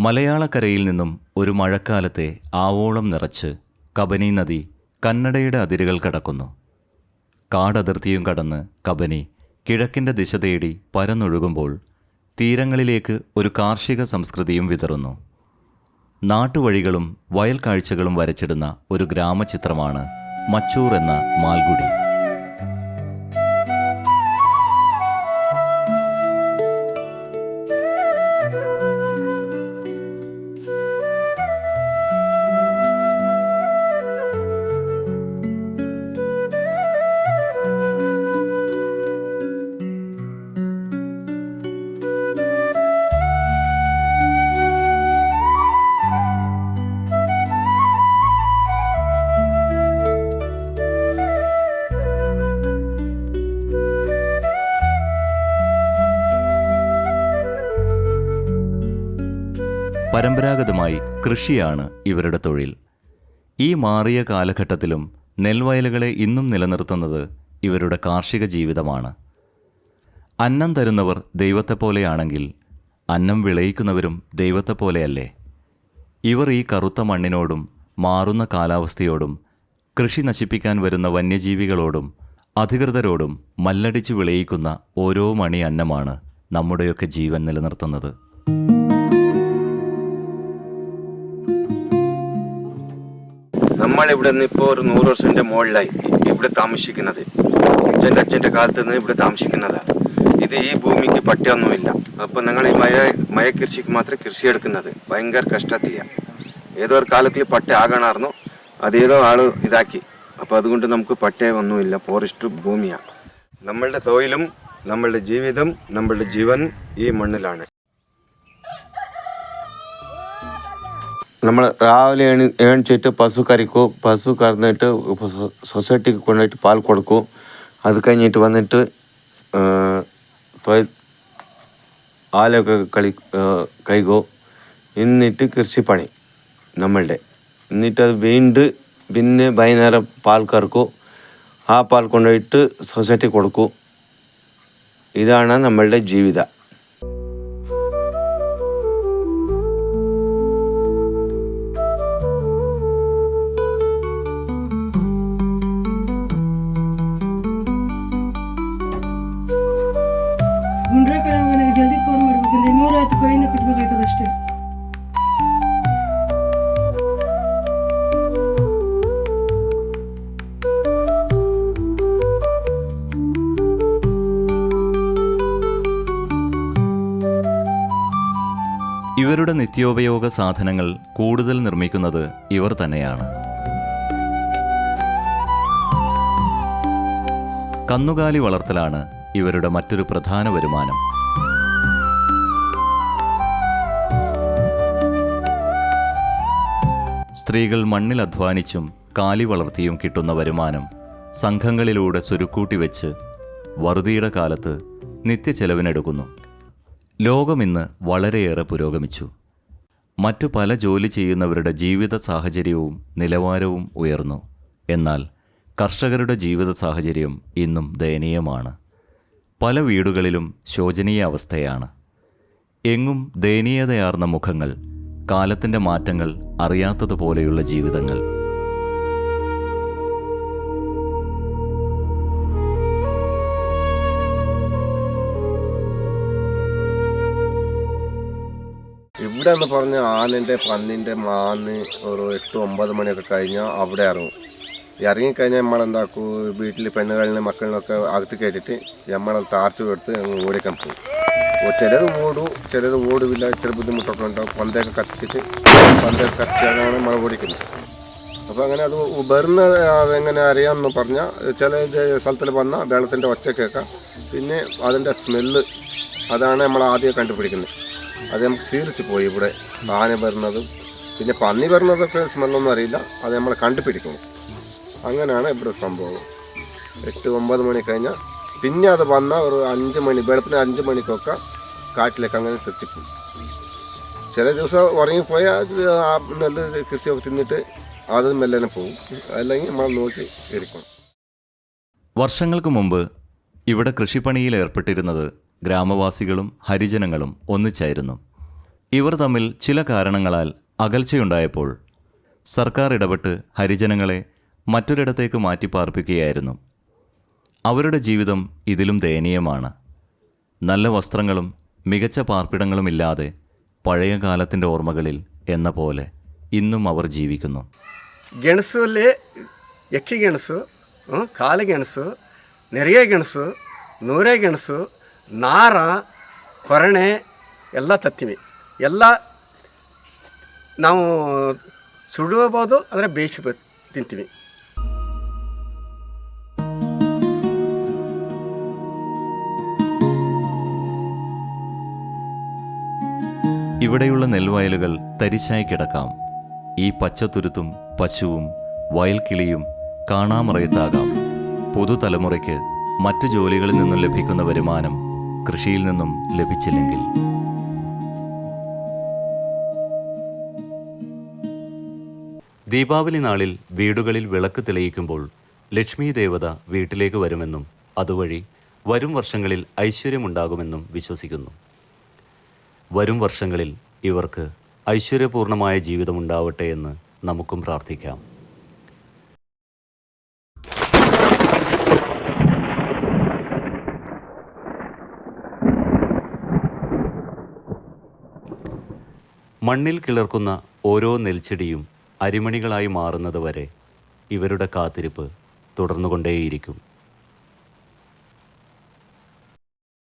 മലയാളക്കരയിൽ നിന്നും ഒരു മഴക്കാലത്തെ ആവോളം നിറച്ച് കബനി നദി കന്നഡയുടെ അതിരുകൾ കടക്കുന്നു. കാടതിർത്തിയും കടന്ന് കബനി കിഴക്കിൻ്റെ ദിശ തേടി പരന്നൊഴുകുമ്പോൾ തീരങ്ങളിലേക്ക് ഒരു കാർഷിക സംസ്കൃതിയും വിതറുന്നു. നാട്ടുവഴികളും വയൽ കാഴ്ചകളും വരച്ചിടുന്ന ഒരു ഗ്രാമചിത്രമാണ് മച്ചൂർ എന്ന മാൽഗുഡി. പരമ്പരാഗതമായി കൃഷിയാണ് ഇവരുടെ തൊഴിൽ. ഈ മാറിയ കാലഘട്ടത്തിലും നെൽവയലുകളെ ഇന്നും നിലനിർത്തുന്നത് ഇവരുടെ കാർഷിക ജീവിതമാണ്. അന്നം തരുന്നവർ ദൈവത്തെപ്പോലെയാണെങ്കിൽ അന്നം വിളയിക്കുന്നവരും ദൈവത്തെപ്പോലെയല്ലേ? ഇവർ ഈ കറുത്ത മണ്ണിനോടും മാറുന്ന കാലാവസ്ഥയോടും കൃഷി നശിപ്പിക്കാൻ വരുന്ന വന്യജീവികളോടും അധികൃതരോടും മല്ലടിച്ചു വിളയിക്കുന്ന ഓരോ മണി അന്നമാണ് നമ്മുടെയൊക്കെ ജീവൻ നിലനിർത്തുന്നത്. നമ്മളിവിടെ നിന്ന് ഇപ്പോൾ ഒരു 100 വർഷത്തിൻ്റെ മുകളിലായി ഇവിടെ താമസിക്കുന്നത്. അച്ഛൻ്റെ കാലത്ത് നിന്ന് ഇവിടെ താമസിക്കുന്നതാണ്. ഇത് ഈ ഭൂമിക്ക് പട്ടിയൊന്നുമില്ല. അപ്പോൾ ഞങ്ങൾ ഈ മഴ കൃഷിക്ക് മാത്രമേ കൃഷി എടുക്കുന്നത്. ഭയങ്കര കഷ്ടത്തിലാണ്. ഏതോ ഒരു കാലത്തിൽ പട്ട ആകണമായിരുന്നു, അതേതോ ആൾ ഇതാക്കി. അപ്പോൾ അതുകൊണ്ട് നമുക്ക് പട്ടയ ഒന്നുമില്ല. ഫോറസ്റ്റ് ഭൂമിയാണ്. നമ്മളുടെ തൊഴിലും നമ്മളുടെ ജീവിതം നമ്മളുടെ ജീവൻ ഈ മണ്ണിലാണ്. നമ്മൾ രാവിലെ എണിച്ചിട്ട് പശു കറിക്കും, പശു കറന്നിട്ട് സൊസൈറ്റിക്ക് കൊണ്ടുപോയിട്ട് പാൽ കൊടുക്കും. അത് കഴിഞ്ഞിട്ട് വന്നിട്ട് ആലൊക്കെ കൈകോ. എന്നിട്ട് കൃഷിപ്പണി നമ്മളുടെ. എന്നിട്ട് അത് വീണ്ടും പിന്നെ വൈകുന്നേരം പാൽ കറക്കും. ആ പാൽ കൊണ്ടുപോയിട്ട് സൊസൈറ്റി കൊടുക്കും. ഇതാണ് നമ്മളുടെ ജീവിതം. ಜಲ್ದಿ ಫೋನ್ ಮಾಡ್ಬೇಕಂದ್ರೆ 250 ಕೊಯ್ನ ಕಟ್ಬೇಕಾಯ್ತದ ಅಷ್ಟೇ. ഇവരുടെ നിത്യോപയോഗ സാധനങ്ങൾ കൂടുതൽ നിർമ്മിക്കുന്നത് ഇവർ തന്നെയാണ്. കന്നുകാലി വളർത്തലാണ് ഇവരുടെ മറ്റൊരു പ്രധാന വരുമാനം. സ്ത്രീകൾ മണ്ണിൽ അധ്വാനിച്ചും കാലി വളർത്തിയും കിട്ടുന്ന വരുമാനം സംഘങ്ങളിലൂടെ സ്വരുക്കൂട്ടി വെച്ച് വറുതിയുടെ കാലത്ത് നിത്യച്ചെലവിനെടുക്കുന്നു. ലോകമിന്ന് വളരെയേറെ പുരോഗമിച്ചു. മറ്റു പല ജോലി ചെയ്യുന്നവരുടെ ജീവിത സാഹചര്യവും നിലവാരവും ഉയർന്നു. എന്നാൽ കർഷകരുടെ ജീവിത സാഹചര്യം ഇന്നും ദയനീയമാണ്. പല വീടുകളിലും ശോചനീയ അവസ്ഥയാണ്. എങ്ങും ദയനീയതയാർന്ന മുഖങ്ങൾ, കാലത്തിൻ്റെ മാറ്റങ്ങൾ അറിയാത്തതുപോലെയുള്ള ജീവിതങ്ങൾ. ഇവിടെ എന്ന് പറഞ്ഞാൽ ആനിൻ്റെ പന്നിൻ്റെ മാന്ന് ഒരു 8-9 മണിയൊക്കെ കഴിഞ്ഞാൽ അവിടെ ഇറങ്ങും. ഇറങ്ങിക്കഴിഞ്ഞാൽ നമ്മളെന്താക്കും, വീട്ടിൽ പെണ്ണുകളിലും മക്കളിനൊക്കെ അകത്ത് കയറ്റിട്ട് നമ്മളെ ടാർച്ച് എടുത്ത് അങ്ങ് ഓടിക്കാൻ പോകും. ചിലത് ഓടും, ചിലത് ഓടില്ല. ചില ബുദ്ധിമുട്ടൊക്കെ ഉണ്ടാവും. പന്തയൊക്കെ കത്തിച്ചാണ് നമ്മൾ ഓടിക്കുന്നത്. അപ്പോൾ അങ്ങനെ അത് വരുന്നത് അതെങ്ങനെ അറിയാമെന്ന് പറഞ്ഞാൽ, ചില സ്ഥലത്തിൽ വന്നാൽ വെള്ളത്തിൻ്റെ ഒച്ച കേൾക്കാം. പിന്നെ അതിൻ്റെ സ്മെല്ല്, അതാണ് നമ്മൾ ആദ്യം കണ്ടുപിടിക്കുന്നത്. അത് നമുക്ക് ശീലിച്ച് പോയി. ഇവിടെ ആന വരുന്നതും പിന്നെ പന്നി വരുന്നതൊക്കെ സ്മെല്ലൊന്നും അറിയില്ല. അത് നമ്മൾ കണ്ടുപിടിക്കണം. അങ്ങനെയാണ് ഇവിടെ സംഭവം. 8-9 മണി കഴിഞ്ഞാൽ പിന്നെ അത് വന്നാൽ ഒരു 5 മണി, വെളുപ്പിന് 5 മണിക്കൊക്കെ കാട്ടിലേക്ക് അങ്ങനെ തിരിച്ചിപ്പോവും. ചില ദിവസം ഉറങ്ങിപ്പോയാൽ നെല്ല് കൃഷിയൊക്കെ തിന്നിട്ട് അത് മെല്ലനെ പോകും. അല്ലെങ്കിൽ നമ്മൾ നോക്കി ഇരിക്കണം. വർഷങ്ങൾക്ക് മുമ്പ് ഇവിടെ കൃഷിപ്പണിയിൽ ഏർപ്പെട്ടിരുന്നത് ഗ്രാമവാസികളും ഹരിജനങ്ങളും ഒന്നിച്ചായിരുന്നു. ഇവർ തമ്മിൽ ചില കാരണങ്ങളാൽ അകൽച്ചയുണ്ടായപ്പോൾ സർക്കാർ ഇടപെട്ട് ഹരിജനങ്ങളെ മറ്റൊരിടത്തേക്ക് മാറ്റിപ്പാർപ്പിക്കുകയായിരുന്നു. അവരുടെ ജീവിതം ഇതിലും ദയനീയമാണ്. നല്ല വസ്ത്രങ്ങളും മികച്ച പാർപ്പിടങ്ങളുമില്ലാതെ പഴയ കാലത്തിൻ്റെ ഓർമ്മകളിൽ എന്ന പോലെ ഇന്നും അവർ ജീവിക്കുന്നു. ಗೆಣಸಲ್ಲಿ ಎಕ್ಕಿ ಗೆಣಸು, ಕಾಳು ಗೆಣಸು, ನೆರಿಗೆ ಗೆಣಸು, ನೂರೆ ಗೆಣಸು, ನಾರ, ಕೊರಣೆ ಎಲ್ಲ ತತ್ತೀವಿ. ಎಲ್ಲ ನಾವು ಸುಡಬಹುದು, ಅಂದರೆ ಬೇಯಿಸಿ ತಿಂತೀವಿ. ഇവിടെയുള്ള നെൽവയലുകൾ തരിശായി കിടക്കാം. ഈ പച്ചത്തുരുത്തും പശുവും വയൽക്കിളിയും കാണാമറയത്താകാം. പുതുതലമുറയ്ക്ക് മറ്റു ജോലികളിൽ നിന്നും ലഭിക്കുന്ന വരുമാനം കൃഷിയിൽ നിന്നും ലഭിച്ചില്ലെങ്കിൽ. ദീപാവലി നാളിൽ വീടുകളിൽ വിളക്ക് തെളിയിക്കുമ്പോൾ ലക്ഷ്മി ദേവത വീട്ടിലേക്ക് വരുമെന്നും അതുവഴി വരും വർഷങ്ങളിൽ ഐശ്വര്യമുണ്ടാകുമെന്നും വിശ്വസിക്കുന്നു. വരും വർഷങ്ങളിൽ ഇവർക്ക് ഐശ്വര്യപൂർണമായ ജീവിതമുണ്ടാവട്ടെ എന്ന് നമുക്കും പ്രാർത്ഥിക്കാം. മണ്ണിൽ കിളർക്കുന്ന ഓരോ നെൽച്ചെടിയും അരിമണികളായി മാറുന്നത് വരെ ഇവരുടെ കാത്തിരിപ്പ് തുടർന്നുകൊണ്ടേയിരിക്കും.